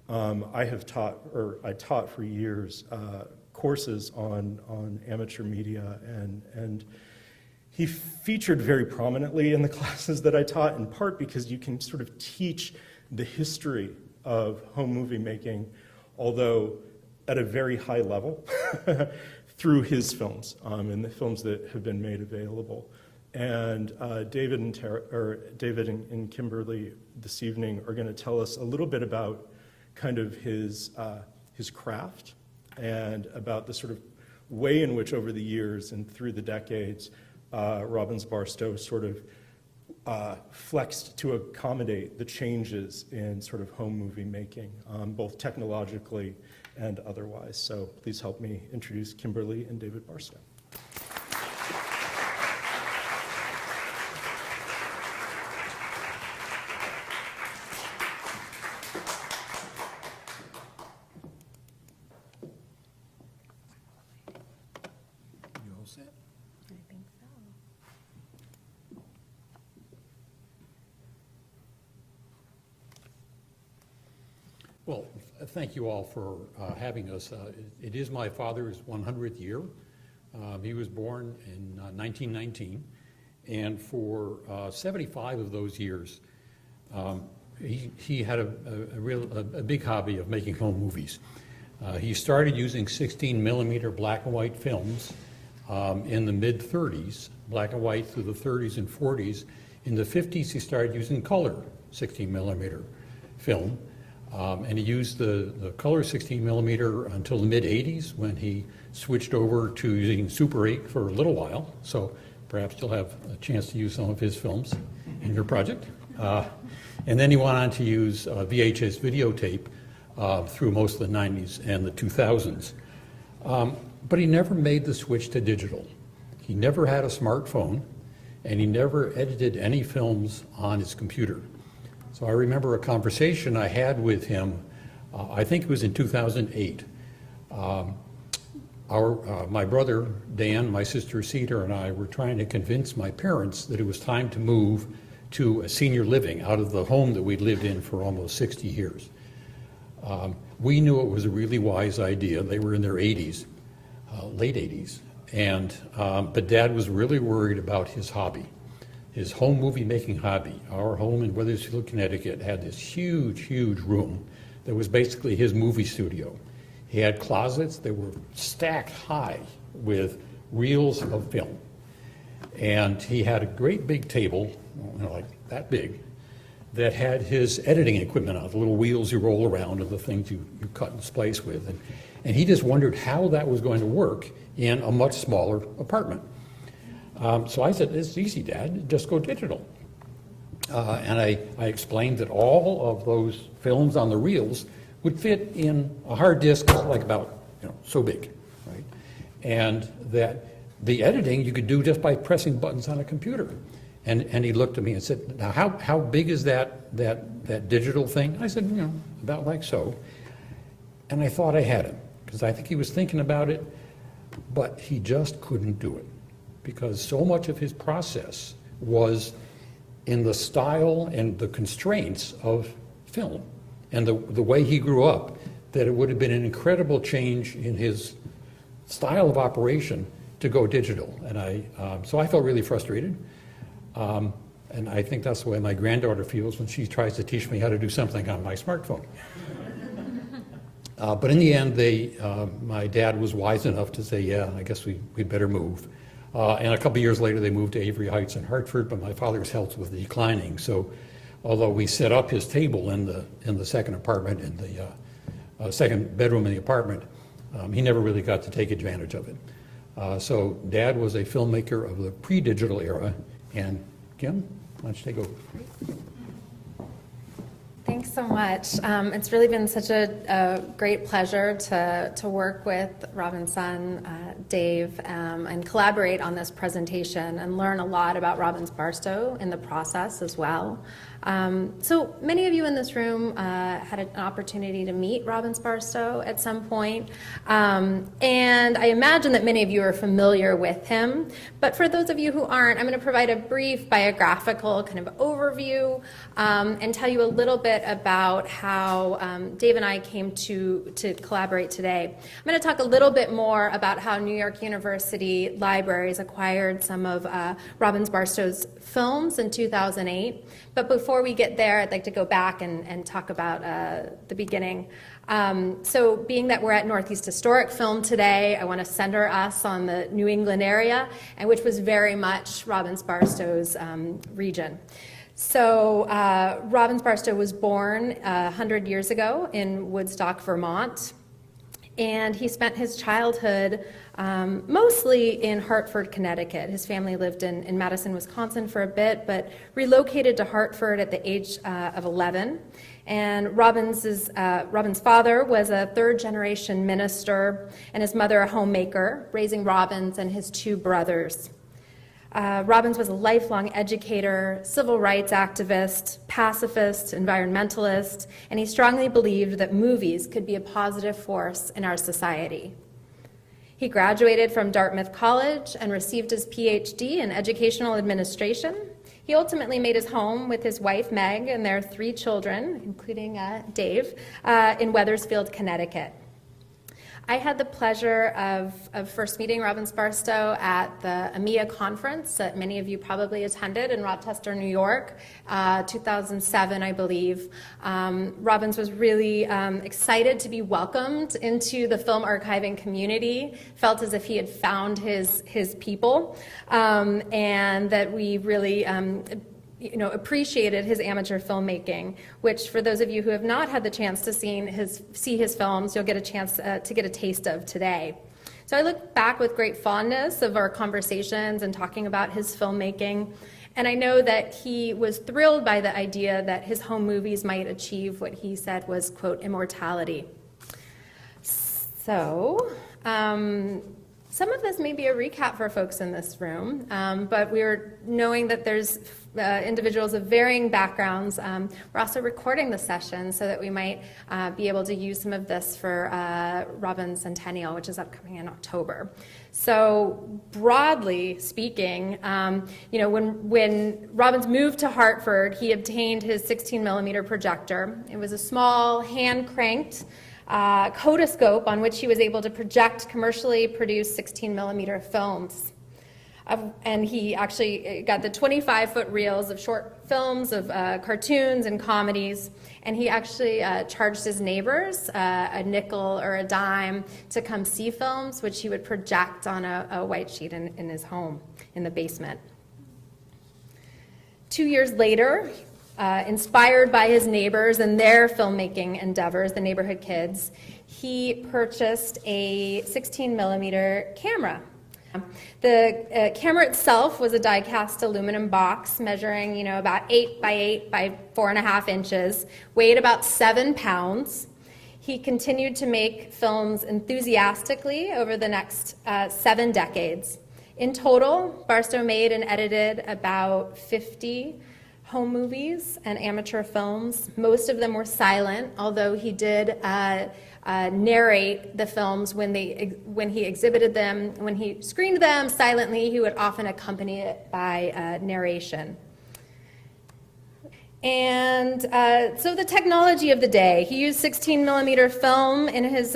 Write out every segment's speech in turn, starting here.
I taught for years courses on amateur media, and he featured very prominently in the classes that I taught, in part because you can sort of teach the history of home movie making, although at a very high level, through his films and the films that have been made available. And David and Kimberly this evening are going to tell us a little bit about kind of his craft and about the sort of way in which over the years and through the decades, Robbins Barstow sort of flexed to accommodate the changes in sort of home movie making, both technologically and otherwise. So please help me introduce Kimberly and David Barstow. You all set? I think so. Well, thank you all for having us. It is my father's 100th year. He was born in 1919, and for 75 of those years, he had a big hobby of making home movies. He started using 16 millimeter black and white films in the mid-30s, black and white through the 30s and 40s. In the 50s, he started using color 16 millimeter film. And he used the color 16 millimeter until the mid-80s, when he switched over to using Super 8 for a little while. So perhaps you'll have a chance to use some of his films in your project. And then he went on to use VHS videotape through most of the 90s and the 2000s. But he never made the switch to digital. He never had a smartphone, and he never edited any films on his computer. So I remember a conversation I had with him, I think it was in 2008. My brother, Dan, my sister, Cedar, and I were trying to convince my parents that it was time to move to a senior living out of the home that we'd lived in for almost 60 years. We knew it was a really wise idea. They were in their 80s, late 80s, but Dad was really worried about his hobby. His home movie making hobby. Our home in Wethersfield, Connecticut had this huge, huge room that was basically his movie studio. He had closets that were stacked high with reels of film. And he had a great big table, like that big, that had his editing equipment on, the little wheels you roll around and the things you cut and splice with. And he just wondered how that was going to work in a much smaller apartment. So I said, it's easy, Dad, just go digital. And I explained that all of those films on the reels would fit in a hard disk like about so big, right? And that the editing you could do just by pressing buttons on a computer. And he looked at me and said, now how big is that digital thing? I said, about like so. And I thought I had him, because I think he was thinking about it, but he just couldn't do it, because so much of his process was in the style and the constraints of film and the way he grew up, that it would have been an incredible change in his style of operation to go digital. And so I felt really frustrated. And I think that's the way my granddaughter feels when she tries to teach me how to do something on my smartphone. But in the end, my dad was wise enough to say, yeah, I guess we'd better move. And a couple years later, they moved to Avery Heights in Hartford, but my father's health was declining. So although we set up his table in the second apartment, in the second bedroom in the apartment, he never really got to take advantage of it. So Dad was a filmmaker of the pre-digital era. And Kim, why don't you take over? Thanks so much. It's really been such a great pleasure to work with Robin's son, Dave, and collaborate on this presentation and learn a lot about Robbins Barstow in the process as well. So many of you in this room had an opportunity to meet Robbins Barstow at some point, and I imagine that many of you are familiar with him. But for those of you who aren't, I'm going to provide a brief biographical kind of overview and tell you a little bit about how Dave and I came to collaborate today. I'm going to talk a little bit more about how New York University Libraries acquired some of Robbins Barstow's films in 2008. But before we get there, I'd like to go back and talk about the beginning. So being that we're at Northeast Historic Film today, I want to center us on the New England area, and which was very much Robbins Barstow's region. So Robbins Barstow was born 100 years ago in Woodstock, Vermont, and he spent his childhood mostly in Hartford, Connecticut. His family lived in Madison, Wisconsin for a bit, but relocated to Hartford at the age of 11. And Robbins' father was a third-generation minister, and his mother a homemaker, raising Robbins and his two brothers. Robbins was a lifelong educator, civil rights activist, pacifist, environmentalist, and he strongly believed that movies could be a positive force in our society. He graduated from Dartmouth College and received his PhD in educational administration. He ultimately made his home with his wife, Meg, and their 3 children, including Dave, in Wethersfield, Connecticut. I had the pleasure of first meeting Robbins Barstow at the EMEA conference that many of you probably attended in Rochester, New York, 2007, I believe. Robbins was really excited to be welcomed into the film archiving community, felt as if he had found his people, and that we really appreciated his amateur filmmaking, which for those of you who have not had the chance to see his films, you'll get a chance to get a taste of today. So I look back with great fondness of our conversations and talking about his filmmaking, and I know that he was thrilled by the idea that his home movies might achieve what he said was, quote, immortality. So, some of this may be a recap for folks in this room, but we're knowing that there's individuals of varying backgrounds. We're also recording the session so that we might be able to use some of this for Robbins Centennial, which is upcoming in October. So broadly speaking, when Robbins moved to Hartford, he obtained his 16 millimeter projector. It was a small hand-cranked Kodascope on which he was able to project commercially produced 16 millimeter films. And he actually got the 25-foot reels of short films, of cartoons and comedies, and he actually charged his neighbors a nickel or a dime to come see films, which he would project on a white sheet in his home, in the basement. 2 years later, inspired by his neighbors and their filmmaking endeavors, the neighborhood kids, he purchased a 16 millimeter camera. The camera itself was a die-cast aluminum box measuring, about 8 by 8 by 4.5 inches, weighed about 7 pounds. He continued to make films enthusiastically over the next 7 decades. In total, Barstow made and edited about 50 home movies and amateur films. Most of them were silent, although he did narrate the films when he exhibited them. When he screened them silently, he would often accompany it by narration. And so the technology of the day, he used 16 millimeter film in his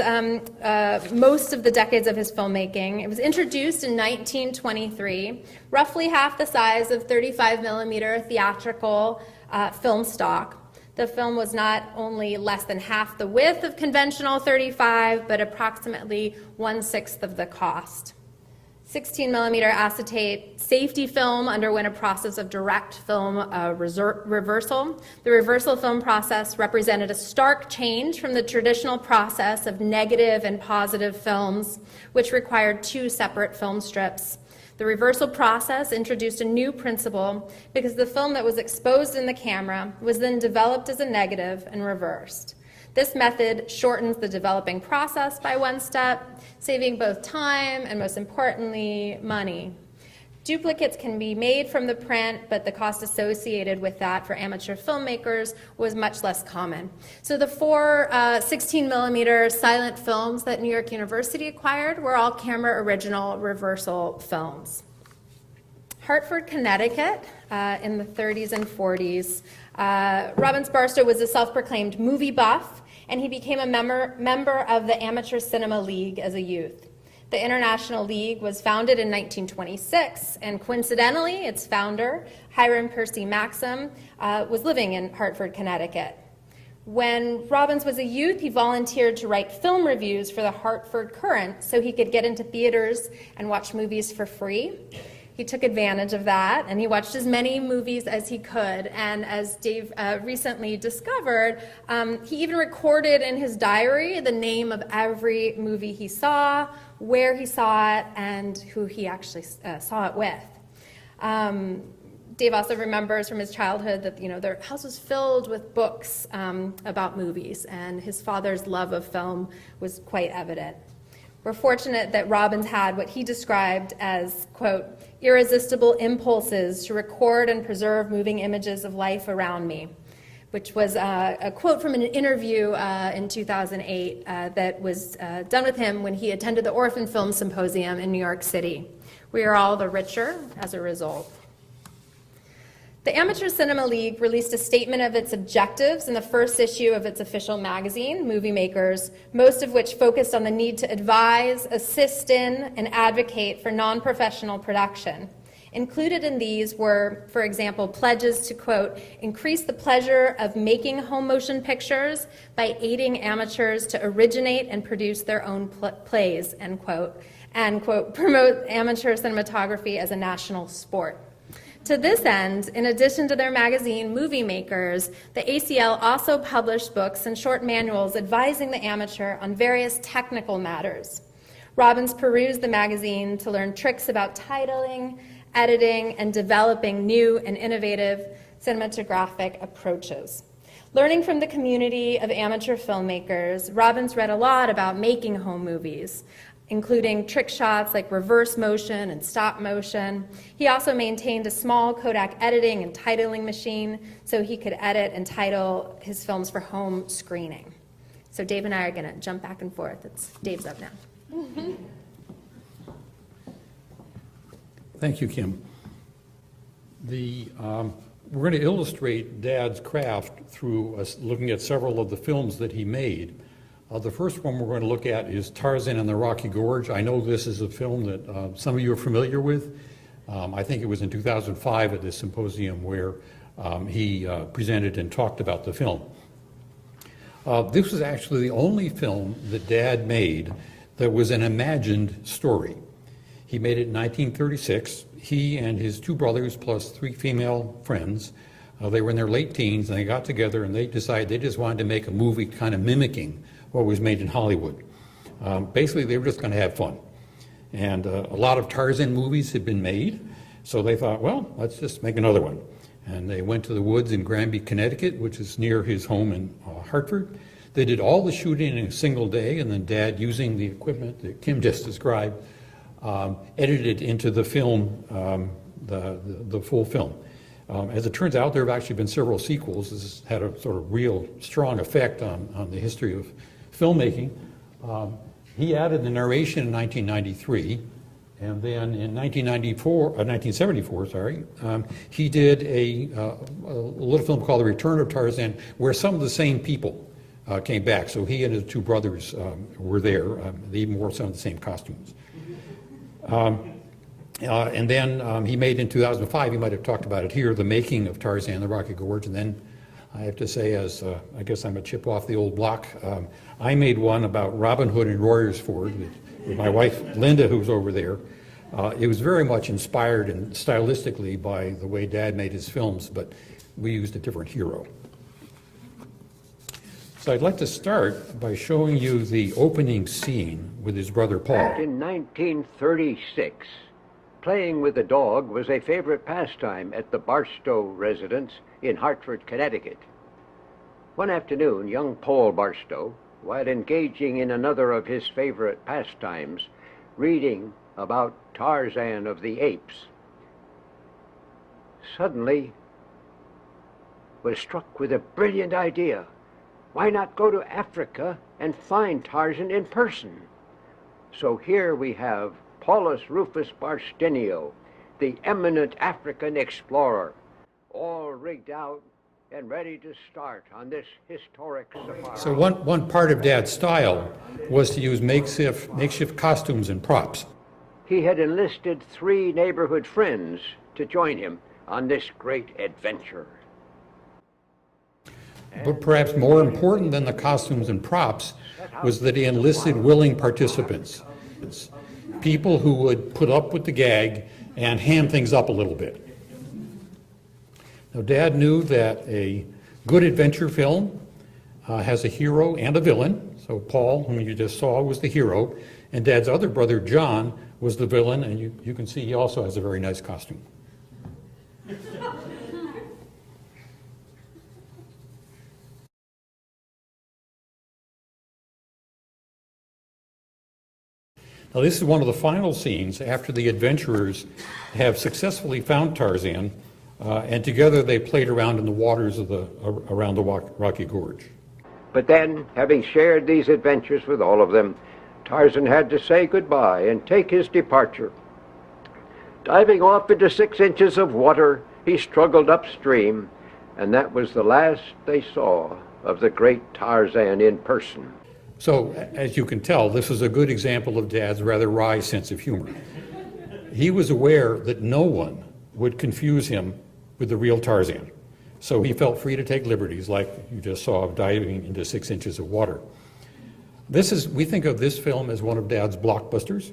most of the decades of his filmmaking. It was introduced in 1923, roughly half the size of 35 millimeter theatrical film stock. The film was not only less than half the width of conventional 35, but approximately 1/6 of the cost. 16 millimeter acetate safety film underwent a process of direct film reversal. The reversal film process represented a stark change from the traditional process of negative and positive films, which required 2 separate film strips. The reversal process introduced a new principle because the film that was exposed in the camera was then developed as a negative and reversed. This method shortens the developing process by 1 step, saving both time and, most importantly, money. Duplicates can be made from the print, but the cost associated with that for amateur filmmakers was much less common. So the 4 16 millimeter silent films that New York University acquired were all camera original reversal films. Hartford, Connecticut, in the 30s and 40s, Robbins Barstow was a self-proclaimed movie buff, and he became a member of the Amateur Cinema League as a youth. The International League was founded in 1926, and coincidentally, its founder, Hiram Percy Maxim, was living in Hartford, Connecticut. When Robbins was a youth, he volunteered to write film reviews for the Hartford Courant so he could get into theaters and watch movies for free. He took advantage of that, and he watched as many movies as he could. And as Dave recently discovered, he even recorded in his diary the name of every movie he saw, where he saw it, and who he actually saw it with. Dave also remembers from his childhood that their house was filled with books about movies, and his father's love of film was quite evident. We're fortunate that Robbins had what he described as, quote, irresistible impulses to record and preserve moving images of life around me, which was a quote from an interview in 2008 that was done with him when he attended the Orphan Film Symposium in New York City. We are all the richer as a result. The Amateur Cinema League released a statement of its objectives in the first issue of its official magazine, Movie Makers, most of which focused on the need to advise, assist in, and advocate for non-professional production. Included in these were, for example, pledges to, quote, increase the pleasure of making home motion pictures by aiding amateurs to originate and produce their own plays, end quote, and, quote, promote amateur cinematography as a national sport. To this end, in addition to their magazine, Movie Makers, the ACL also published books and short manuals advising the amateur on various technical matters. Robbins perused the magazine to learn tricks about titling, editing, and developing new and innovative cinematographic approaches. Learning from the community of amateur filmmakers, Robbins read a lot about making home movies, including trick shots like reverse motion and stop motion. He also maintained a small Kodak editing and titling machine so he could edit and title his films for home screening. So Dave and I are going to jump back and forth. Dave's up now. Thank you, Kim. We're going to illustrate Dad's craft through looking at several of the films that he made. The first one we're going to look at is Tarzan and the Rocky Gorge. I know this is a film that some of you are familiar with. I think it was in 2005 at this symposium where he presented and talked about the film. This was actually the only film that Dad made that was an imagined story. He made it in 1936. He and his two brothers plus three female friends, they were in their late teens, and they got together and they decided they just wanted to make a movie kind of mimicking what was made in Hollywood. Basically, they were just going to have fun. And a lot of Tarzan movies had been made, so they thought, well, let's just make another one. And they went to the woods in Granby, Connecticut, which is near his home in Hartford. They did all the shooting in a single day, and then Dad, using the equipment that Kim just described, edited into the film, the full film. As it turns out, there have actually been several sequels. This has had a sort of real strong effect on the history of filmmaking. He added the narration in 1993, and then in 1974, he did a little film called The Return of Tarzan, where some of the same people came back. So he and his two brothers were there. They even wore some of the same costumes. And then he made in 2005, he might have talked about it here, the making of Tarzan, the Rocky Gorge. And then I have to say, as I guess I'm a chip off the old block, I made one about Robin Hood and Royersford with my wife, Linda, who's over there. It was very much inspired and stylistically by the way Dad made his films, but we used a different hero. So I'd like to start by showing you the opening scene with his brother Paul. Back in 1936, playing with a dog was a favorite pastime at the Barstow residence in Hartford, Connecticut. One afternoon, young Paul Barstow, while engaging in another of his favorite pastimes, reading about Tarzan of the Apes, suddenly was struck with a brilliant idea. Why not go to Africa and find Tarzan in person? So here we have Paulus Rufus Barstenio, the eminent African explorer, all rigged out and ready to start on this historic safari. So one part of Dad's style was to use makeshift costumes and props. He had enlisted 3 neighborhood friends to join him on this great adventure. But perhaps more important than the costumes and props was that he enlisted willing participants, people who would put up with the gag and ham things up a little bit. Now, Dad knew that a good adventure film has a hero and a villain. So Paul, whom you just saw, was the hero, and Dad's other brother, John, was the villain, and you can see he also has a very nice costume. Now, this is one of the final scenes after the adventurers have successfully found Tarzan, and together they played around in the waters of around the Rocky Gorge. But then, having shared these adventures with all of them, Tarzan had to say goodbye and take his departure. Diving off into 6 inches of water, he struggled upstream, and that was the last they saw of the great Tarzan in person. So, as you can tell, this is a good example of Dad's rather wry sense of humor. He was aware that no one would confuse him with the real Tarzan, so he felt free to take liberties, like you just saw, of diving into 6 inches of water. We think of this film as one of Dad's blockbusters.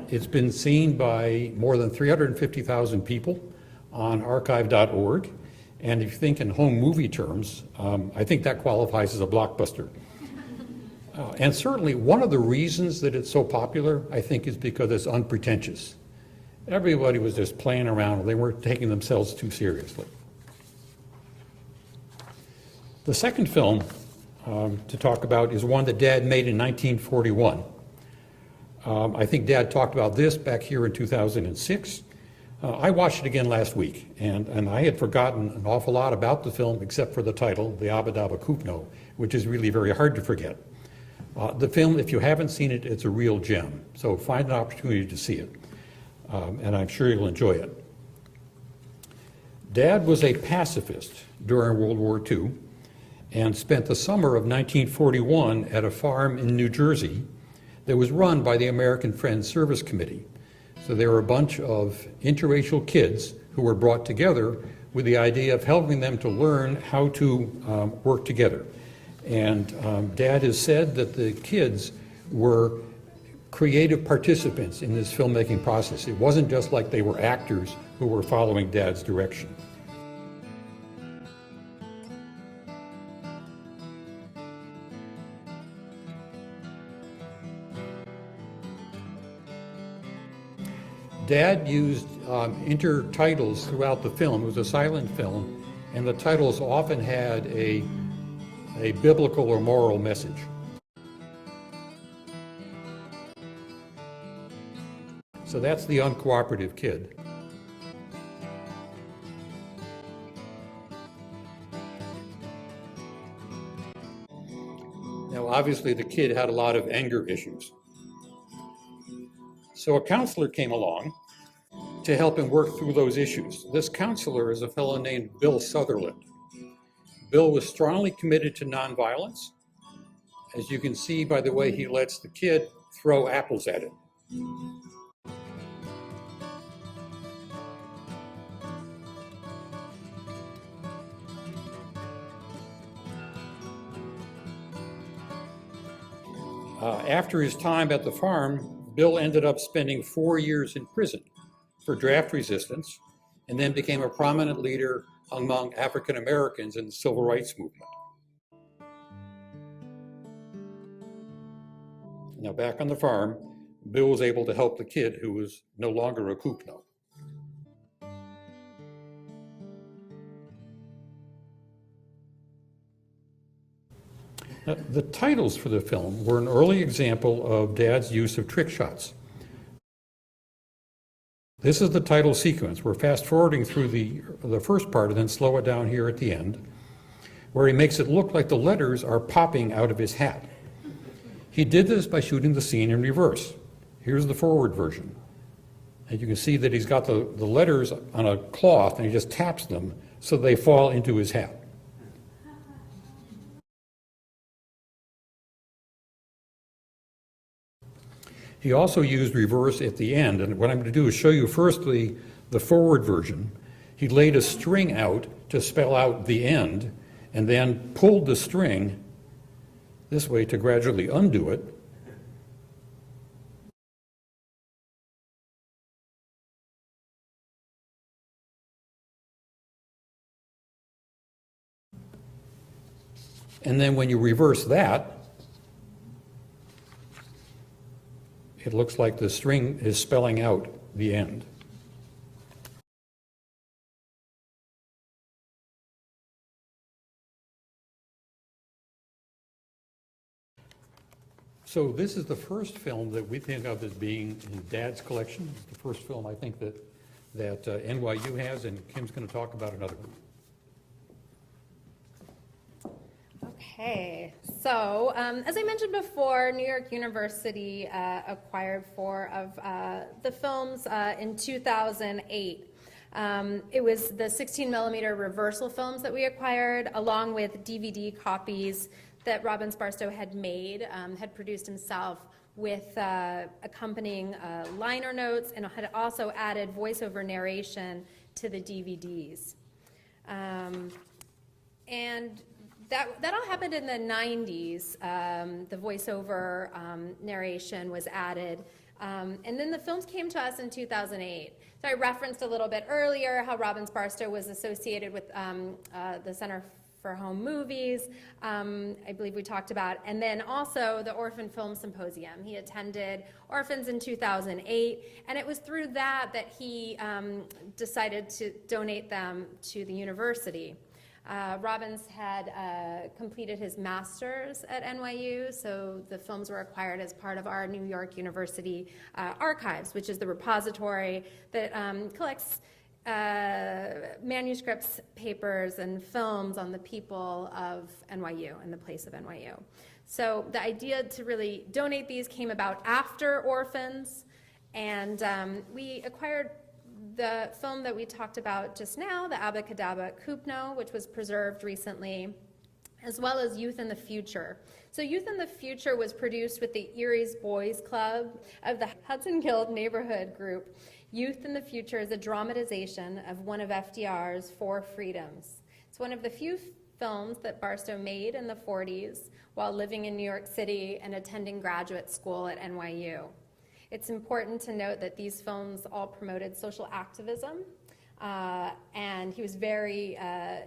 It's been seen by more than 350,000 people on archive.org, and if you think in home movie terms, I think that qualifies as a blockbuster. And certainly one of the reasons that it's so popular, I think, is because it's unpretentious. Everybody was just playing around. They weren't taking themselves too seriously. The second film to talk about is one that Dad made in 1941. I think Dad talked about this back here in 2006. I watched it again last week, and I had forgotten an awful lot about the film except for the title, The Abba Dabba Kupno, which is really very hard to forget. The film, if you haven't seen it, it's a real gem. So find an opportunity to see it, and I'm sure you'll enjoy it. Dad was a pacifist during World War II and spent the summer of 1941 at a farm in New Jersey that was run by the American Friends Service Committee. So there were a bunch of interracial kids who were brought together with the idea of helping them to learn how to work together. And Dad has said that the kids were creative participants in this filmmaking process. It wasn't just like they were actors who were following Dad's direction. Dad used intertitles throughout the film. It was a silent film, and the titles often had a biblical or moral message. So that's the uncooperative kid. Now, obviously, the kid had a lot of anger issues. So a counselor came along to help him work through those issues. This counselor is a fellow named Bill Sutherland. Bill was strongly committed to nonviolence, as you can see by the way he lets the kid throw apples at him. After his time at the farm, Bill ended up spending 4 years in prison for draft resistance, and then became a prominent leader among African Americans in the civil rights movement. Now, back on the farm, Bill was able to help the kid who was no longer a Kupno. The titles for the film were an early example of Dad's use of trick shots. This is the title sequence. We're fast forwarding through the first part and then slow it down here at the end, where he makes it look like the letters are popping out of his hat. He did this by shooting the scene in reverse. Here's the forward version. And you can see that he's got the letters on a cloth and he just taps them so they fall into his hat. He also used reverse at the end, and what I'm going to do is show you first the forward version. He laid a string out to spell out the end, and then pulled the string this way to gradually undo it. And then when you reverse that, it looks like the string is spelling out the end. So this is the first film that we think of as being in Dad's collection. It's the first film I think that NYU has, and Kim's going to talk about another one. Okay, so as I mentioned before, New York University acquired 4 of the films in 2008. It was the 16 millimeter reversal films that we acquired, along with DVD copies that Robbins Barstow had made, had produced himself with accompanying liner notes, and had also added voiceover narration to the DVDs. And that all happened in the 90s. The voiceover narration was added. And then the films came to us in 2008. So I referenced a little bit earlier how Robbins Barstow was associated with the Center for Home Movies, I believe we talked about, and then also the Orphan Film Symposium. He attended Orphans in 2008, and it was through that he decided to donate them to the university. Robbins had completed his master's at NYU, so the films were acquired as part of our New York University archives, which is the repository that collects manuscripts, papers, and films on the people of NYU and the place of NYU. So the idea to really donate these came about after Orphans, and we acquired the film that we talked about just now, the Abacadabra Kupno, which was preserved recently, as well as Youth in the Future. So Youth in the Future was produced with the Erie's Boys Club of the Hudson Guild Neighborhood Group. Youth in the Future is a dramatization of one of FDR's 4 freedoms. It's one of the few films that Barstow made in the 40s while living in New York City and attending graduate school at NYU. It's important to note that these films all promoted social activism, and he was very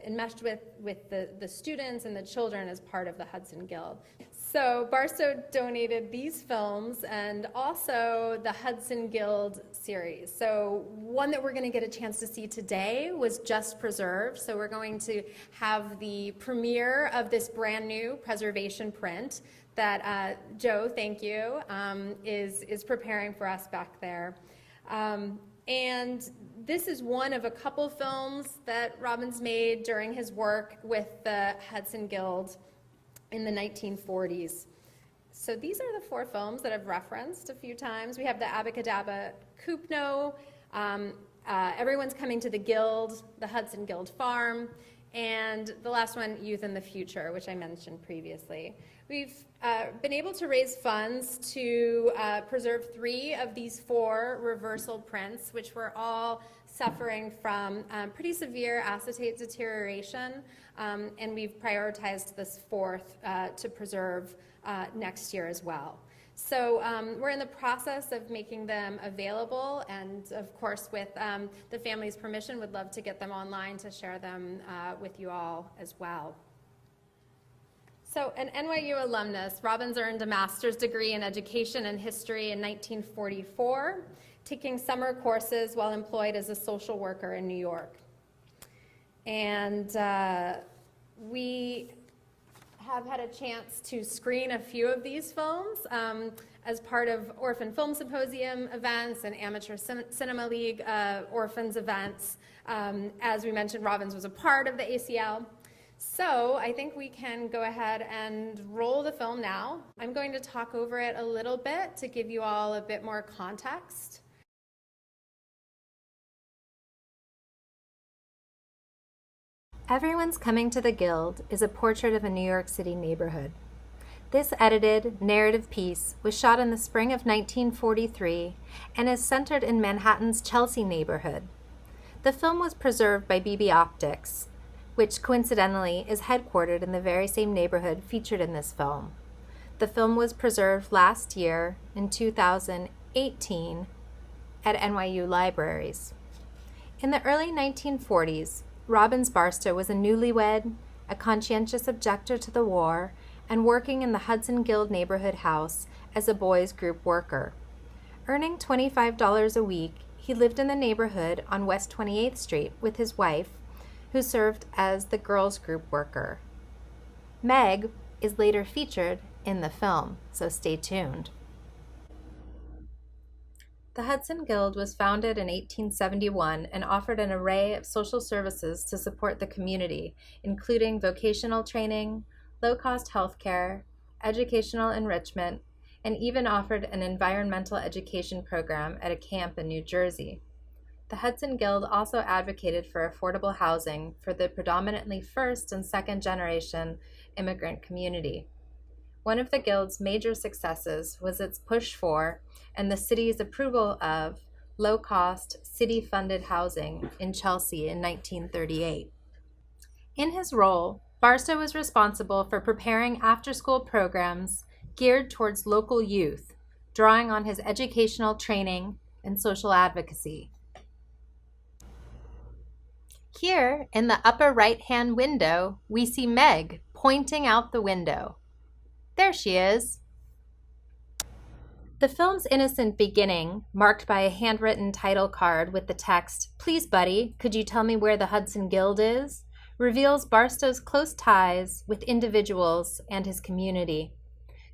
enmeshed with the students and the children as part of the Hudson Guild. So Barstow donated these films and also the Hudson Guild series. So one that we're going to get a chance to see today was just preserved. So we're going to have the premiere of this brand new preservation print that Joe, thank you, is preparing for us back there. And this is one of a couple films that Robbins made during his work with the Hudson Guild in the 1940s. So these are the 4 films that I've referenced a few times. We have the Abacadabra Kupno, Everyone's Coming to the Guild, the Hudson Guild Farm, and the last one, Youth in the Future, which I mentioned previously. We've been able to raise funds to preserve 3 of these 4 reversal prints, which were all suffering from pretty severe acetate deterioration, and we've prioritized this 4th to preserve next year as well. So we're in the process of making them available, and of course with the family's permission, would love to get them online to share them with you all as well. So an NYU alumnus, Robbins earned a master's degree in education and history in 1944, taking summer courses while employed as a social worker in New York. And we have had a chance to screen a few of these films as part of Orphan Film Symposium events and Amateur Cinema League Orphans events. As we mentioned, Robbins was a part of the ACL. So I think we can go ahead and roll the film now. I'm going to talk over it a little bit to give you all a bit more context. Everyone's Coming to the Guild is a portrait of a New York City neighborhood. This edited, narrative piece was shot in the spring of 1943 and is centered in Manhattan's Chelsea neighborhood. The film was preserved by BB Optics, which coincidentally is headquartered in the very same neighborhood featured in this film. The film was preserved last year in 2018 at NYU libraries. In the early 1940s, Robbins Barstow was a newlywed, a conscientious objector to the war, and working in the Hudson Guild neighborhood house as a boys' group worker. Earning $25 a week, he lived in the neighborhood on West 28th Street with his wife, who served as the girls' group worker. Meg is later featured in the film, so stay tuned. The Hudson Guild was founded in 1871 and offered an array of social services to support the community, including vocational training, low-cost health care, educational enrichment, and even offered an environmental education program at a camp in New Jersey. The Hudson Guild also advocated for affordable housing for the predominantly first and second generation immigrant community. One of the Guild's major successes was its push for, and the city's approval of, low-cost, city-funded housing in Chelsea in 1938. In his role, Barstow was responsible for preparing after-school programs geared towards local youth, drawing on his educational training and social advocacy. Here, in the upper right-hand window, we see Meg pointing out the window. There she is. The film's innocent beginning, marked by a handwritten title card with the text, "Please, buddy, could you tell me where the Hudson Guild is?" reveals Barstow's close ties with individuals and his community.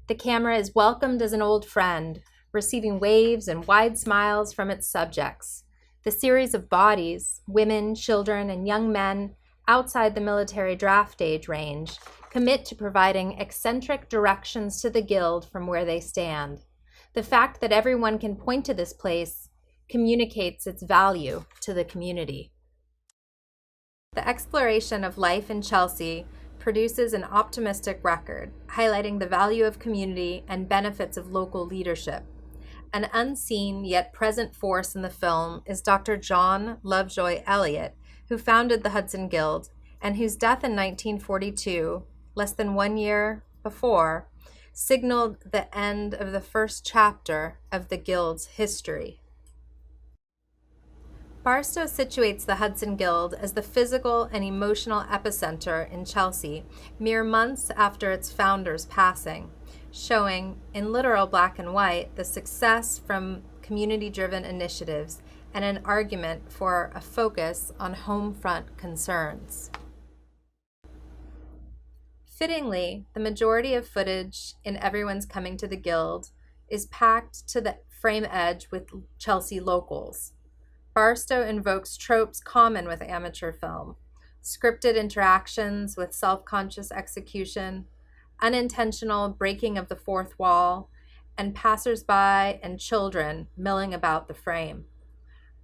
The camera is welcomed as an old friend, receiving waves and wide smiles from its subjects. The series of bodies, women, children, and young men outside the military draft age range, commit to providing eccentric directions to the Guild from where they stand. The fact that everyone can point to this place communicates its value to the community. The exploration of life in Chelsea produces an optimistic record, highlighting the value of community and benefits of local leadership. An unseen yet present force in the film is Dr. John Lovejoy Elliott, who founded the Hudson Guild and whose death in 1942, less than 1 year before, signaled the end of the first chapter of the Guild's history. Barstow situates the Hudson Guild as the physical and emotional epicenter in Chelsea, mere months after its founder's passing, showing, in literal black and white, the success from community-driven initiatives and an argument for a focus on home front concerns. Fittingly, the majority of footage in Everyone's Coming to the Guild is packed to the frame edge with Chelsea locals. Barstow invokes tropes common with amateur film: scripted interactions with self-conscious execution, unintentional breaking of the fourth wall, and passersby and children milling about the frame.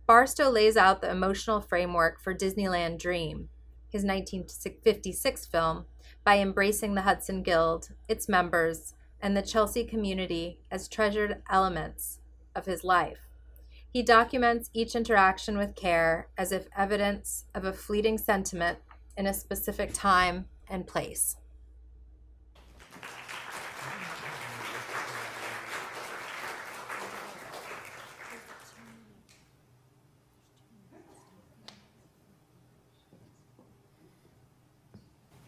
Barstow lays out the emotional framework for Disneyland Dream, his 1956 film, by embracing the Hudson Guild, its members, and the Chelsea community as treasured elements of his life. He documents each interaction with care as if evidence of a fleeting sentiment in a specific time and place.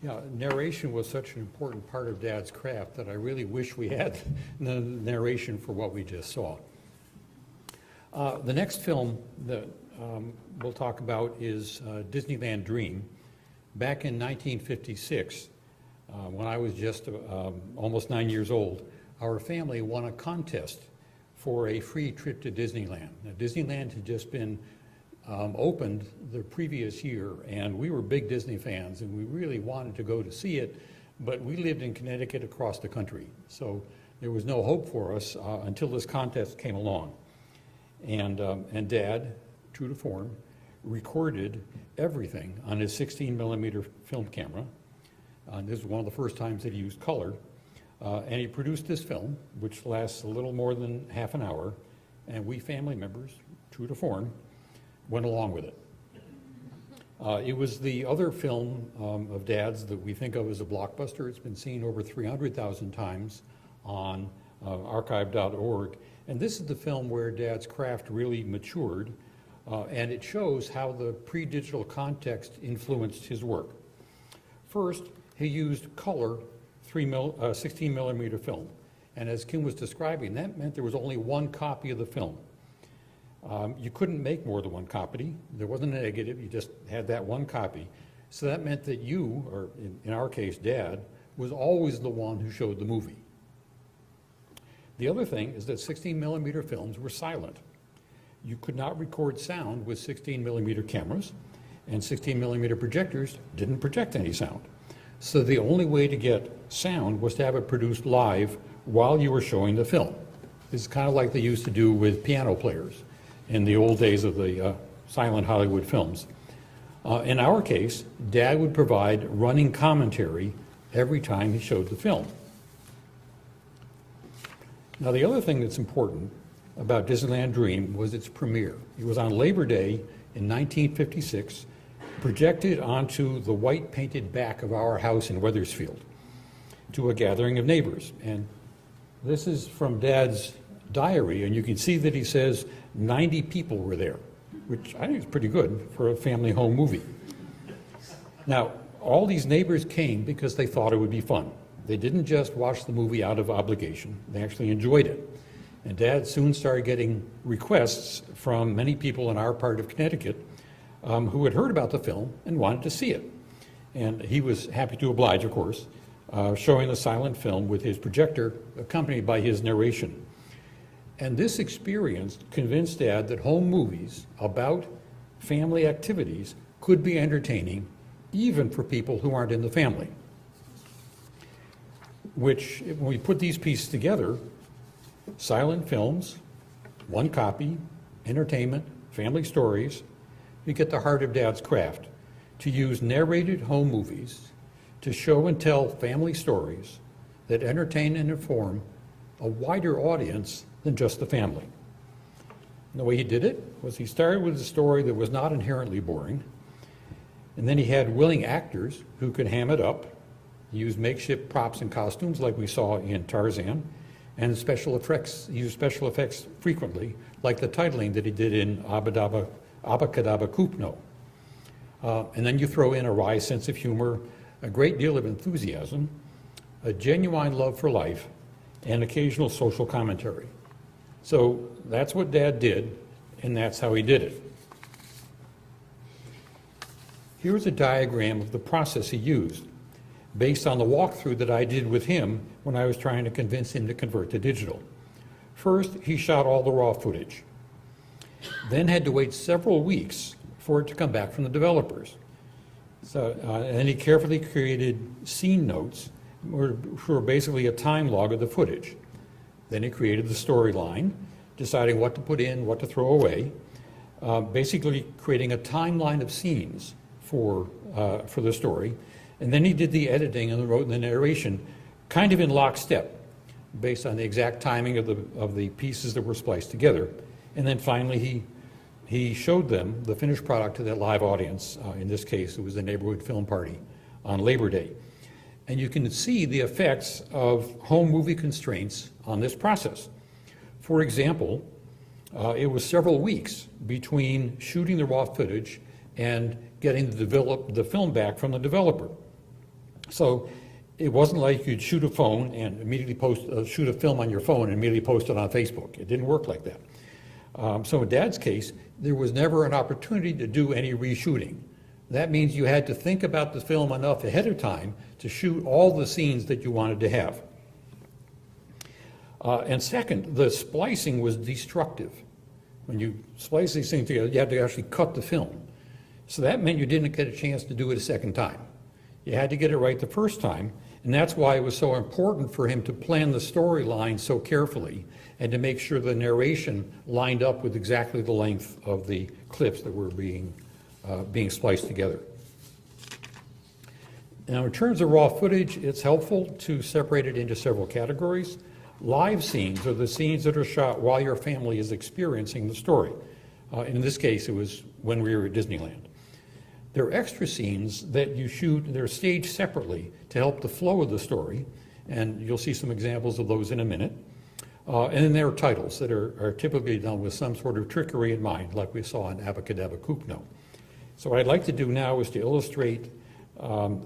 Yeah, narration was such an important part of Dad's craft that I really wish we had the narration for what we just saw. The next film that we'll talk about is Disneyland Dream. Back in 1956, when I was just almost 9 years old, our family won a contest for a free trip to Disneyland. Now, Disneyland had just been opened the previous year, and we were big Disney fans, and we really wanted to go to see it, but we lived in Connecticut across the country, so there was no hope for us until this contest came along. And Dad, true to form, recorded everything on his 16 millimeter film camera. This was one of the first times that he used color. And he produced this film, which lasts a little more than half an hour, and we family members, true to form, went along with it. It was the other film of Dad's that we think of as a blockbuster. It's been seen over 300,000 times on archive.org. And this is the film where Dad's craft really matured, and it shows how the pre-digital context influenced his work. First, he used color 16 millimeter film. And as Kim was describing, that meant there was only one copy of the film. You couldn't make more than one copy. There wasn't a negative, you just had that one copy. So that meant that you, or in our case, Dad, was always the one who showed the movie. The other thing is that 16 millimeter films were silent. You could not record sound with 16 millimeter cameras, and 16 millimeter projectors didn't project any sound. So the only way to get sound was to have it produced live while you were showing the film. This is kind of like they used to do with piano players in the old days of the silent Hollywood films. In our case, Dad would provide running commentary every time he showed the film. Now, the other thing that's important about Disneyland Dream was its premiere. It was on Labor Day in 1956, projected onto the white painted back of our house in Wethersfield to a gathering of neighbors. And this is from Dad's diary, and you can see that he says 90 people were there, which I think is pretty good for a family home movie. Now, all these neighbors came because they thought it would be fun. They didn't just watch the movie out of obligation, they actually enjoyed it. And Dad soon started getting requests from many people in our part of Connecticut who had heard about the film and wanted to see it. And he was happy to oblige, of course, showing the silent film with his projector accompanied by his narration. And this experience convinced Dad that home movies about family activities could be entertaining even for people who aren't in the family. Which, when we put these pieces together, silent films, one copy, entertainment, family stories, we get the heart of Dad's craft, to use narrated home movies to show and tell family stories that entertain and inform a wider audience than just the family. And the way he did it was he started with a story that was not inherently boring, and then he had willing actors who could ham it up. He used makeshift props and costumes like we saw in Tarzan, and special effects. He used special effects frequently, like the titling that he did in Abacadabra Kupno. And then you throw in a wry sense of humor, a great deal of enthusiasm, a genuine love for life, and occasional social commentary. So that's what Dad did, and that's how he did it. Here's a diagram of the process he used, based on the walkthrough that I did with him when I was trying to convince him to convert to digital. First, he shot all the raw footage, then had to wait several weeks for it to come back from the developers. And he carefully created scene notes, which were basically a time log of the footage. Then he created the storyline, deciding what to put in, what to throw away, basically creating a timeline of scenes for the story. And then he did the editing and wrote the narration, kind of in lockstep, based on the exact timing of the pieces that were spliced together. And then finally, he showed them the finished product to that live audience. In this case, it was the neighborhood film party on Labor Day. And you can see the effects of home movie constraints on this process. For example, it was several weeks between shooting the raw footage and getting the film back from the developer. So it wasn't like you'd shoot a phone and immediately shoot a film on your phone and immediately post it on Facebook. It didn't work like that. So in Dad's case, there was never an opportunity to do any reshooting. That means you had to think about the film enough ahead of time to shoot all the scenes that you wanted to have. And second, the splicing was destructive. When you splice these things together, you had to actually cut the film. So that meant you didn't get a chance to do it a second time. You had to get it right the first time, and that's why it was so important for him to plan the storyline so carefully and to make sure the narration lined up with exactly the length of the clips that were being spliced together. Now, in terms of raw footage, it's helpful to separate it into several categories. Live scenes are the scenes that are shot while your family is experiencing the story. In this case, it was when we were at Disneyland. There are extra scenes that you shoot, they're staged separately to help the flow of the story, and you'll see some examples of those in a minute. And then there are titles that are typically done with some sort of trickery in mind, like we saw in Abacadabra Kupno. So what I'd like to do now is to illustrate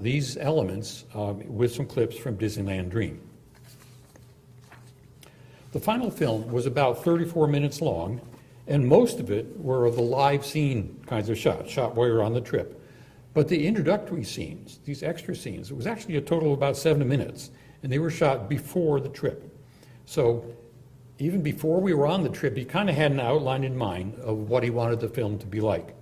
these elements with some clips from Disneyland Dream. The final film was about 34 minutes long, and most of it were of the live scene kinds of shots, shot while you're on the trip. But the introductory scenes, these extra scenes, it was actually a total of about 7 minutes, and they were shot before the trip. So even before we were on the trip, he kind of had an outline in mind of what he wanted the film to be like.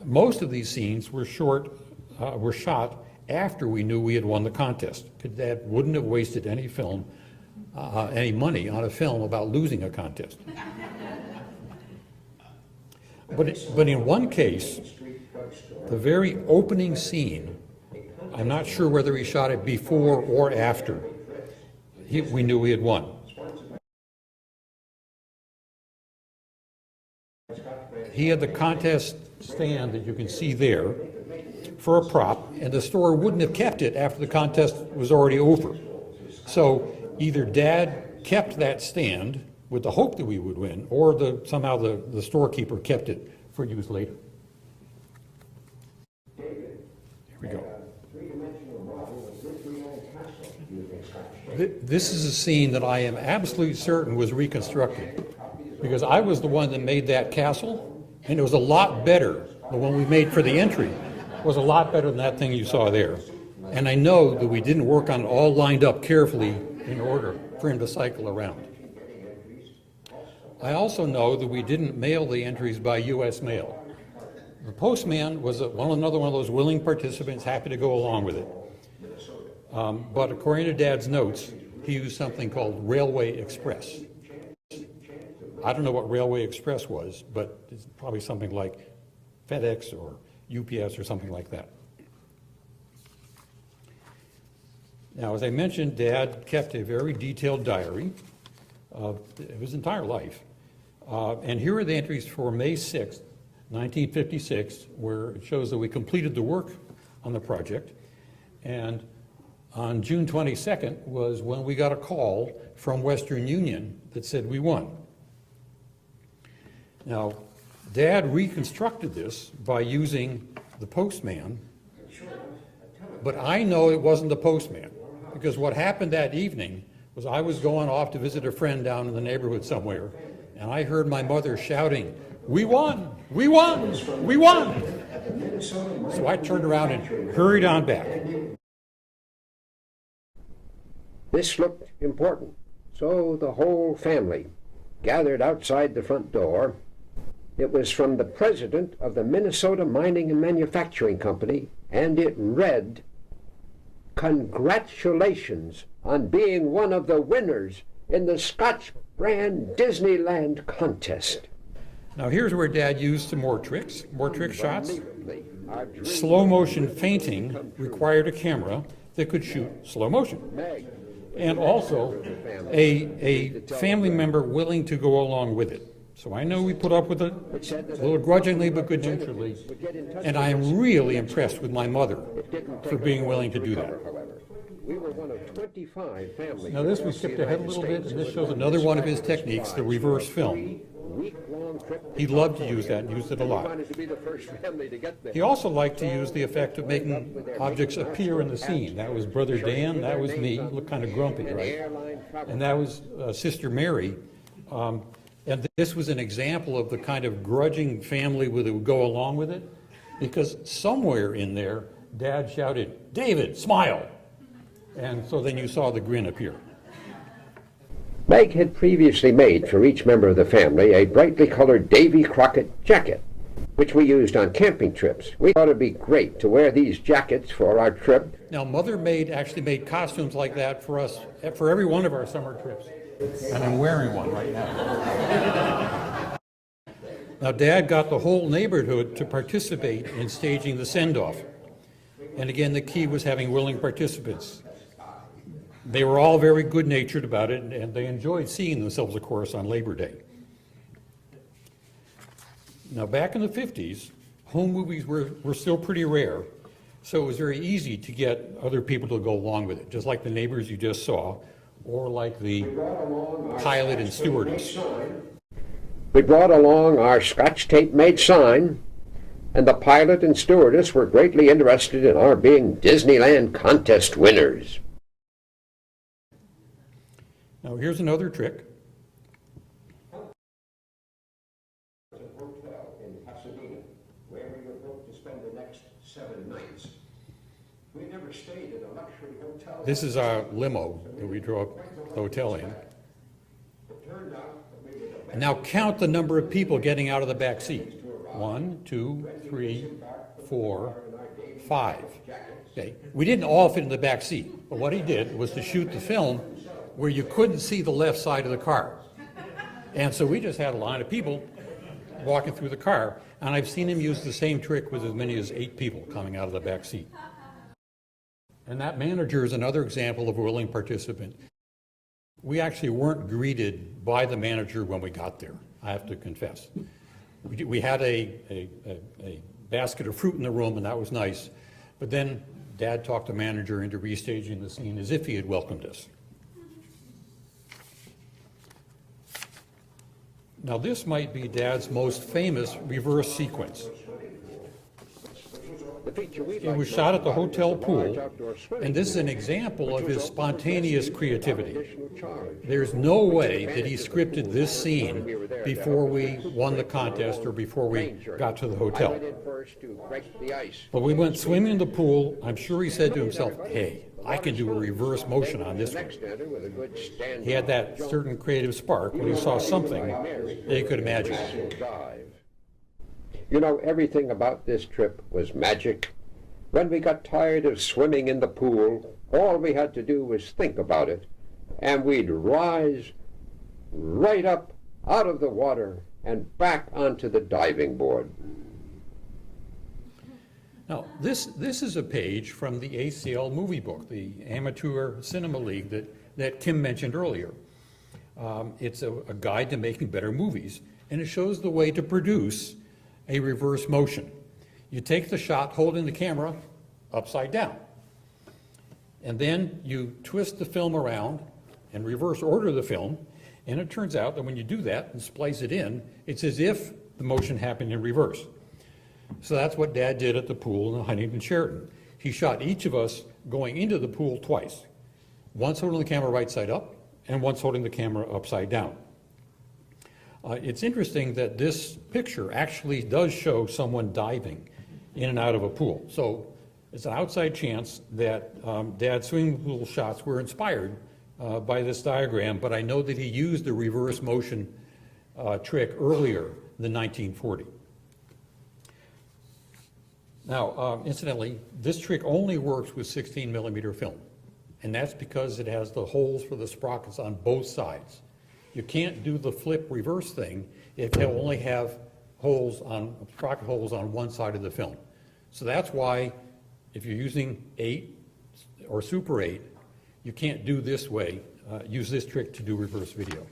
Most of these scenes were shot after we knew we had won the contest. Dad wouldn't have wasted any money on a film about losing a contest. But in one case, the very opening scene, I'm not sure whether he shot it before or after we knew we had won. He had the contest stand that you can see there for a prop, and the store wouldn't have kept it after the contest was already over. So either Dad kept that stand with the hope that we would win, or somehow the storekeeper kept it for use later. Here we go. This is a scene that I am absolutely certain was reconstructed, because I was the one that made that castle, and it was a lot better. The one we made for the entry was a lot better than that thing you saw there. And I know that we didn't work on it all lined up carefully in order for him to cycle around. I also know that we didn't mail the entries by U.S. mail. The postman was another one of those willing participants, happy to go along with it. But according to Dad's notes, he used something called Railway Express. I don't know what Railway Express was, but it's probably something like FedEx or UPS or something like that. Now, as I mentioned, Dad kept a very detailed diary of his entire life. And here are the entries for May 6th, 1956, where it shows that we completed the work on the project. And on June 22nd was when we got a call from Western Union that said we won. Now, Dad reconstructed this by using the postman, but I know it wasn't the postman, because what happened that evening was I was going off to visit a friend down in the neighborhood somewhere, and I heard my mother shouting, "We won! We won! We won!" So I turned around and hurried on back. This looked important, so the whole family gathered outside the front door. It was from the president of the Minnesota Mining and Manufacturing Company, and it read, "Congratulations on being one of the winners in the Scotch Brand Disneyland contest." Now here's where Dad used some more trick shots. Slow motion fainting required a camera that could shoot slow motion. And also a family member willing to go along with it. So I know we put up with it a little grudgingly but good naturedly, and I am really impressed with my mother for being willing to do that. We were one of 25 families. Now this we skipped ahead a little bit, and this shows another one of his techniques, the reverse film. He loved to use that and used it a lot. He also liked to use the effect of making objects appear in the scene. That was Brother Dan, that was me, looked kind of grumpy, right? And that was Sister Mary. And this was an example of the kind of grudging family that would go along with it, because somewhere in there, Dad shouted, "David, smile!" And so then you saw the grin appear. Meg had previously made for each member of the family a brightly colored Davy Crockett jacket, which we used on camping trips. We thought it'd be great to wear these jackets for our trip. Now, Mother actually made costumes like that for us, for every one of our summer trips. And I'm wearing one right now. Now, Dad got the whole neighborhood to participate in staging the send-off. And again, the key was having willing participants. They were all very good-natured about it, and they enjoyed seeing themselves, of course, on Labor Day. Now, back in the 50s, home movies were still pretty rare, so it was very easy to get other people to go along with it, just like the neighbors you just saw, or like the pilot and stewardess. We brought along our Scotch tape-made sign, and the pilot and stewardess were greatly interested in our being Disneyland contest winners. Now, here's another trick. Hotel in Pasadena, where we were booked to spend the next 7 nights. We never stayed in a luxury hotel. This is our limo that we drove the hotel in. It turned out that we were the best. And now count the number of people getting out of the back seat. 1, 2, 3, 4, 5. Okay. We didn't all fit in the back seat, but what he did was to shoot the film where you couldn't see the left side of the car. And so we just had a line of people walking through the car, and I've seen him use the same trick with as many as 8 people coming out of the back seat. And that manager is another example of a willing participant. We actually weren't greeted by the manager when we got there, I have to confess. We had a basket of fruit in the room, and that was nice. But then Dad talked the manager into restaging the scene as if he had welcomed us. Now, this might be Dad's most famous reverse sequence. It was shot at the hotel pool, and this is an example of his spontaneous creativity. There's no way that he scripted this scene before we won the contest or before we got to the hotel. But we went swimming in the pool. I'm sure he said to himself, hey, I can do a reverse motion on this one. He had that certain creative spark when he saw something that he could imagine. You know, everything about this trip was magic. When we got tired of swimming in the pool, all we had to do was think about it, and we'd rise right up out of the water and back onto the diving board. Now, this is a page from the ACL movie book, the Amateur Cinema League that Kim mentioned earlier. It's a guide to making better movies, and it shows the way to produce a reverse motion. You take the shot holding the camera upside down, and then you twist the film around and reverse order the film, and it turns out that when you do that and splice it in, it's as if the motion happened in reverse. So that's what Dad did at the pool in Huntington Sheraton. He shot each of us going into the pool twice, once holding the camera right side up and once holding the camera upside down. It's interesting that this picture actually does show someone diving in and out of a pool. So it's an outside chance that Dad's swimming pool shots were inspired by this diagram, but I know that he used the reverse motion trick earlier than 1940. Now, incidentally, this trick only works with 16 millimeter film, and that's because it has the holes for the sprockets on both sides. You can't do the flip reverse thing if you only have sprocket holes on one side of the film. So that's why if you're using 8 or Super 8, you can't do this way, use this trick to do reverse video.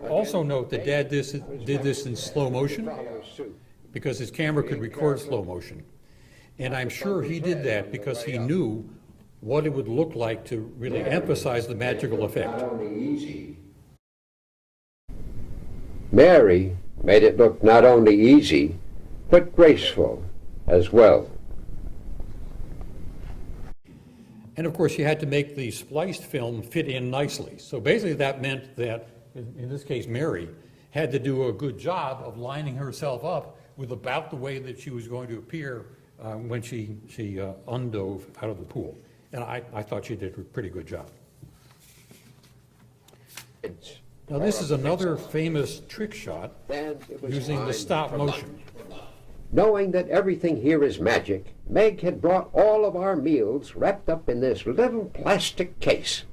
Also note that Dad did this in slow motion because his camera could record slow motion. And I'm sure he did that because he knew what it would look like to really emphasize the magical effect. Mary made it look not only easy, but graceful as well. And of course, you had to make the spliced film fit in nicely. So basically that meant that, in this case, Mary had to do a good job of lining herself up with about the way that she was going to appear when she undove out of the pool. And I thought she did a pretty good job. Now this is another famous trick shot using the stop motion. Knowing that everything here is magic, Meg had brought all of our meals wrapped up in this little plastic case.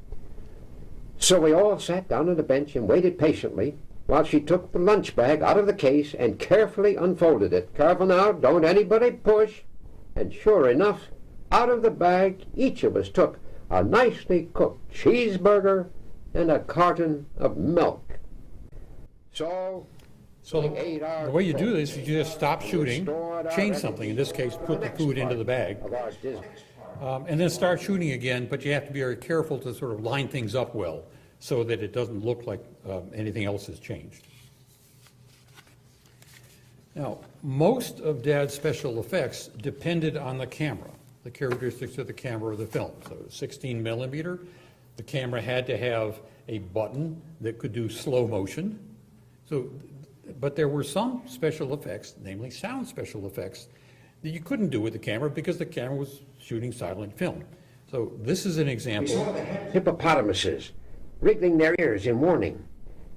So we all sat down on a bench and waited patiently while she took the lunch bag out of the case and carefully unfolded it. Careful now, don't anybody push. And sure enough, out of the bag, each of us took a nicely cooked cheeseburger and a carton of milk. So The way you do this is you just stop shooting, change something, in this case put the food into the bag, and then start shooting again, but you have to be very careful to sort of line things up well so that it doesn't look like anything else has changed. Now, most of Dad's special effects depended on the camera, the characteristics of the camera of the film. So 16 millimeter, the camera had to have a button that could do slow motion. But there were some special effects, namely sound special effects, that you couldn't do with the camera because the camera was shooting silent film. So this is an example. Hippopotamuses wriggling their ears in warning.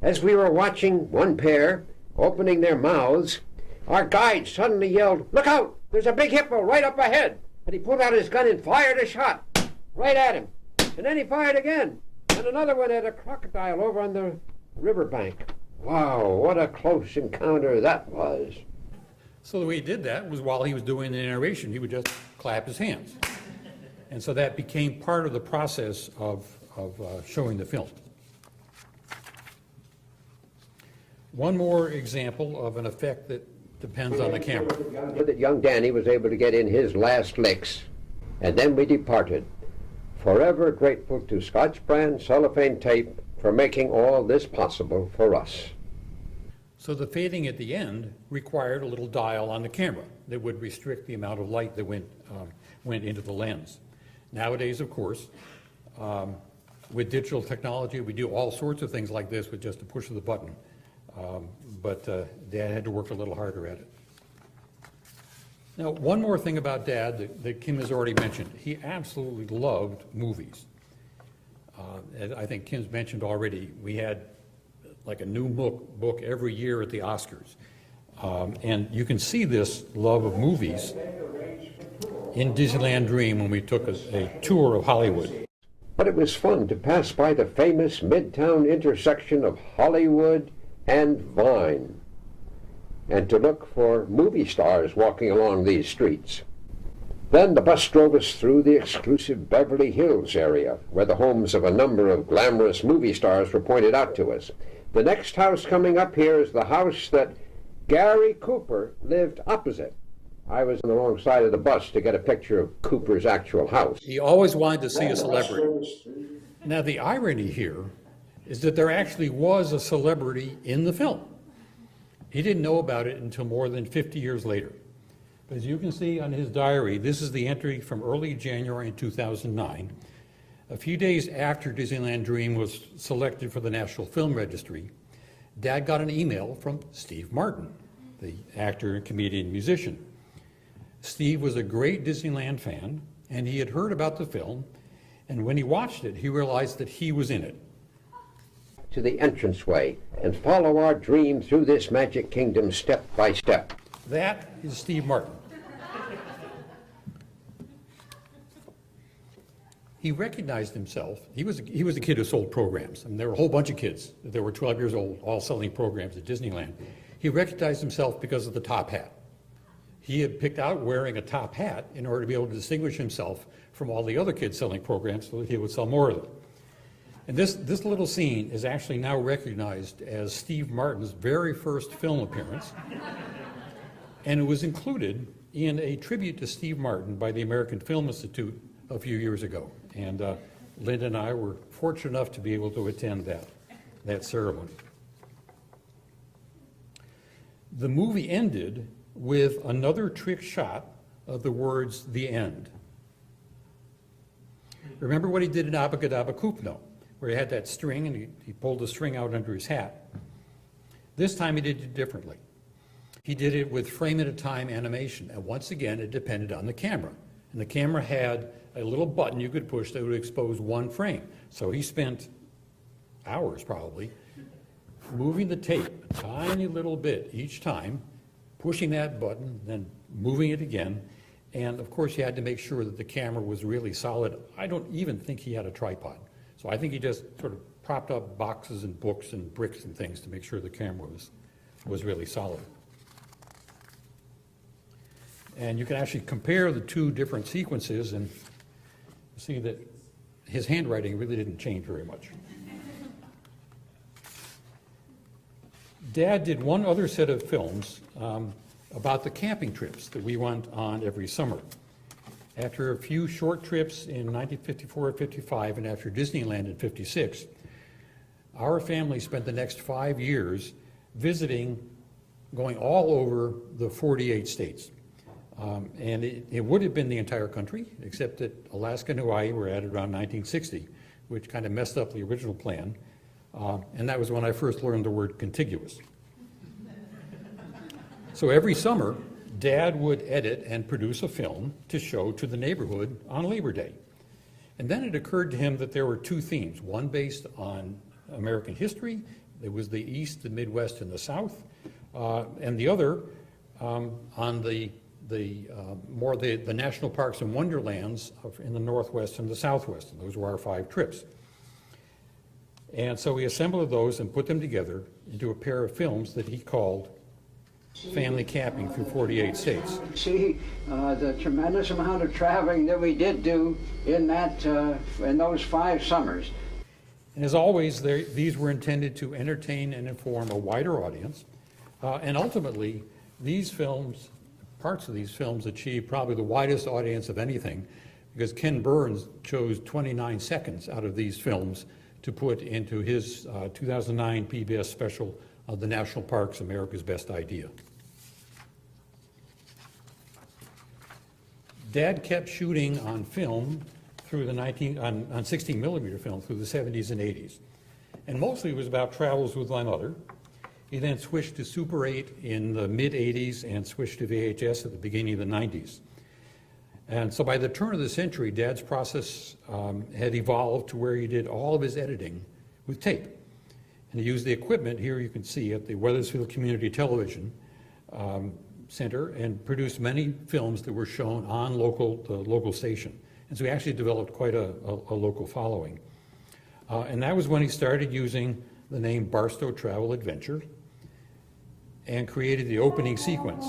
As we were watching one pair opening their mouths, our guide suddenly yelled, "Look out! There's a big hippo right up ahead!" And he pulled out his gun and fired a shot right at him. And then he fired again, and another one at a crocodile over on the riverbank. Wow, what a close encounter that was. So the way he did that was while he was doing the narration, he would just clap his hands. And so that became part of the process of showing the film. One more example of an effect that depends on the camera. That young Danny was able to get in his last licks, and then we departed, forever grateful to Scotch brand cellophane tape for making all this possible for us. So the fading at the end required a little dial on the camera that would restrict the amount of light that went into the lens. Nowadays, of course, with digital technology, we do all sorts of things like this with just a push of the button. But Dad had to work a little harder at it. Now, one more thing about Dad that Kim has already mentioned. He absolutely loved movies. As I think Kim's mentioned already, we had like a new book every year at the Oscars. And you can see this love of movies in Disneyland Dream when we took a tour of Hollywood. But it was fun to pass by the famous Midtown intersection of Hollywood and Vine, and to look for movie stars walking along these streets. Then the bus drove us through the exclusive Beverly Hills area, where the homes of a number of glamorous movie stars were pointed out to us. The next house coming up here is the house that Gary Cooper lived opposite. I was on the wrong side of the bus to get a picture of Cooper's actual house. He always wanted to see a celebrity. Now, the irony here is that there actually was a celebrity in the film. He didn't know about it until more than 50 years later. But as you can see on his diary, this is the entry from early January in 2009. A few days after Disneyland Dream was selected for the National Film Registry, Dad got an email from Steve Martin, the actor, comedian, musician. Steve was a great Disneyland fan, and he had heard about the film, and when he watched it, he realized that he was in it. To the entranceway and follow our dream through this magic kingdom step by step. That is Steve Martin. He recognized himself. He was a kid who sold programs. I mean, there were a whole bunch of kids that were 12 years old, all selling programs at Disneyland. He recognized himself because of the top hat. He had picked out wearing a top hat in order to be able to distinguish himself from all the other kids selling programs so that he would sell more of them. And this little scene is actually now recognized as Steve Martin's very first film appearance. And it was included in a tribute to Steve Martin by the American Film Institute a few years ago. And Linda and I were fortunate enough to be able to attend that ceremony. The movie ended with another trick shot of the words, "the end." Remember what he did in Abracadabra Coupno, where he had that string and he pulled the string out under his hat. This time he did it differently. He did it with frame-at-a-time animation, and once again it depended on the camera. And the camera had a little button you could push that would expose one frame. So he spent hours probably moving the tape a tiny little bit each time, pushing that button, then moving it again. And of course you had to make sure that the camera was really solid. I don't even think he had a tripod. So I think he just sort of propped up boxes and books and bricks and things to make sure the camera was really solid. And you can actually compare the two different sequences and see that his handwriting really didn't change very much. Dad did one other set of films about the camping trips that we went on every summer. After a few short trips in 1954 55 and after Disneyland in 56, our family spent the next 5 years visiting, going all over the 48 states. And it would have been the entire country, except that Alaska and Hawaii were added around 1960, which kind of messed up the original plan. And that was when I first learned the word contiguous. So every summer, Dad would edit and produce a film to show to the neighborhood on Labor Day. And then it occurred to him that there were two themes, one based on American history, it was the East, the Midwest, and the South, and the other on the national parks and wonderlands in the Northwest and the Southwest, and those were our 5 trips. And so we assembled those and put them together into a pair of films that he called Family Camping Through 48 States. See the tremendous amount of traveling that we did do in those 5 summers. And as always, these were intended to entertain and inform a wider audience. And ultimately, these films, parts of these films achieved probably the widest audience of anything, because Ken Burns chose 29 seconds out of these films to put into his 2009 PBS special, The National Parks, America's Best Idea. Dad kept shooting on film through the on 16 millimeter film through the 70s and 80s. And mostly it was about travels with my mother. He then switched to Super 8 in the mid 80s and switched to VHS at the beginning of the 90s. And so by the turn of the century, Dad's process had evolved to where he did all of his editing with tape. And he used the equipment here you can see at the Weathersfield Community Television Center and produced many films that were shown on the local station. And so he actually developed quite a local following. And that was when he started using the name Barstow Travel Adventure and created the opening sequence.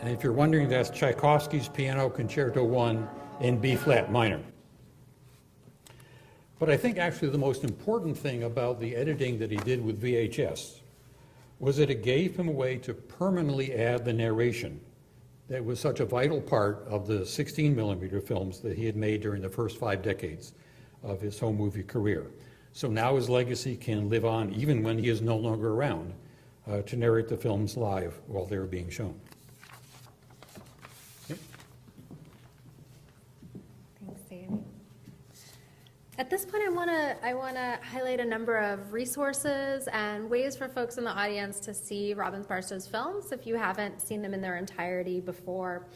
And if you're wondering, that's Tchaikovsky's Piano Concerto 1 in B-flat minor. But I think actually the most important thing about the editing that he did with VHS was that it gave him a way to permanently add the narration that was such a vital part of the 16 millimeter films that he had made during the first 5 decades of his home movie career. So now his legacy can live on even when he is no longer around to narrate the films live while they were being shown. Yep. Thanks, Dave. At this point, I want to highlight a number of resources and ways for folks in the audience to see Robbins Barstow's films if you haven't seen them in their entirety before.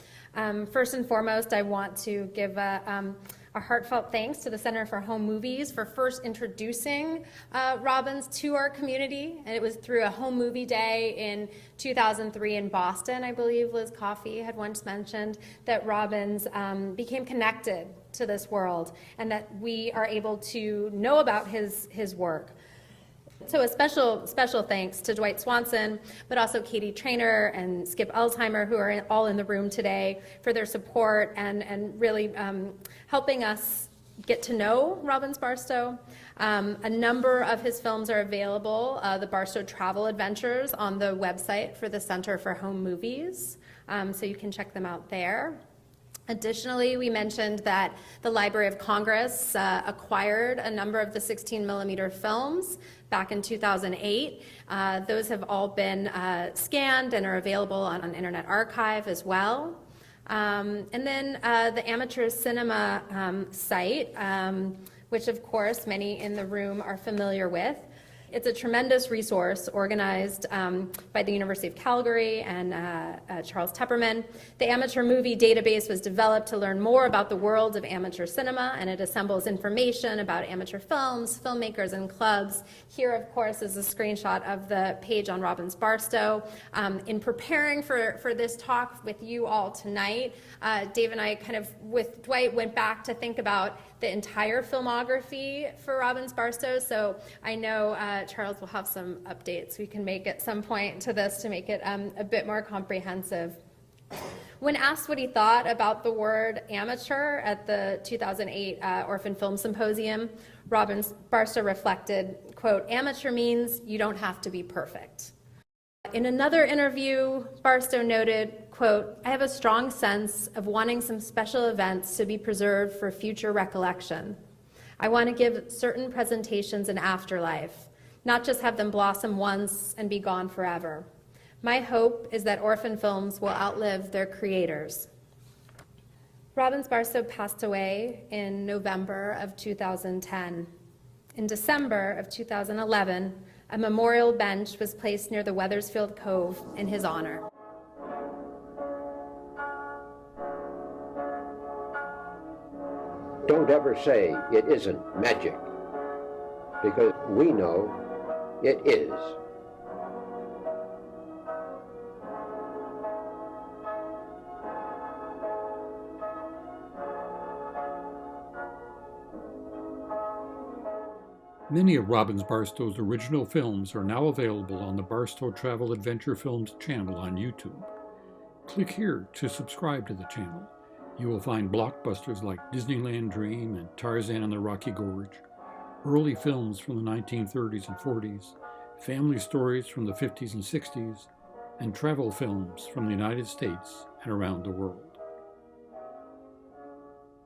First and foremost, I want to give a heartfelt thanks to the Center for Home Movies for first introducing Robbins to our community. And it was through a home movie day in 2003 in Boston, I believe Liz Coffey had once mentioned, that Robbins became connected to this world and that we are able to know about his work. So a special thanks to Dwight Swanson, but also Katie Trainer and Skip Elsheimer, who are all in the room today, for their support and really helping us get to know Robbins Barstow. A number of his films are available, the Barstow Travel Adventures, on the website for the Center for Home Movies, so you can check them out there. Additionally, we mentioned that the Library of Congress acquired a number of the 16 millimeter films back in 2008. Those have all been scanned and are available on an Internet Archive as well. And then the Amateur Cinema site, which of course many in the room are familiar with. It's a tremendous resource organized by the University of Calgary and Charles Tepperman. The Amateur Movie Database was developed to learn more about the world of amateur cinema, and it assembles information about amateur films, filmmakers, and clubs. Here, of course, is a screenshot of the page on Robbins Barstow. In preparing for this talk with you all tonight, Dave and I with Dwight, went back to think about the entire filmography for Robbins Barstow. So I know Charles will have some updates we can make at some point to this to make it a bit more comprehensive. When asked what he thought about the word amateur at the 2008 Orphan Film Symposium, Robbins Barstow reflected, quote, "Amateur means you don't have to be perfect." In another interview, Barstow noted, quote, "I have a strong sense of wanting some special events to be preserved for future recollection. I want to give certain presentations an afterlife, not just have them blossom once and be gone forever. My hope is that orphan films will outlive their creators." Robbins Barstow passed away in November of 2010. In December of 2011, a memorial bench was placed near the Wethersfield Cove in his honor. Don't ever say it isn't magic, because we know it is. Many of Robbins Barstow's original films are now available on the Barstow Travel Adventure Films channel on YouTube. Click here to subscribe to the channel. You will find blockbusters like Disneyland Dream and Tarzan and the Rocky Gorge, early films from the 1930s and 40s, family stories from the 50s and 60s, and travel films from the United States and around the world.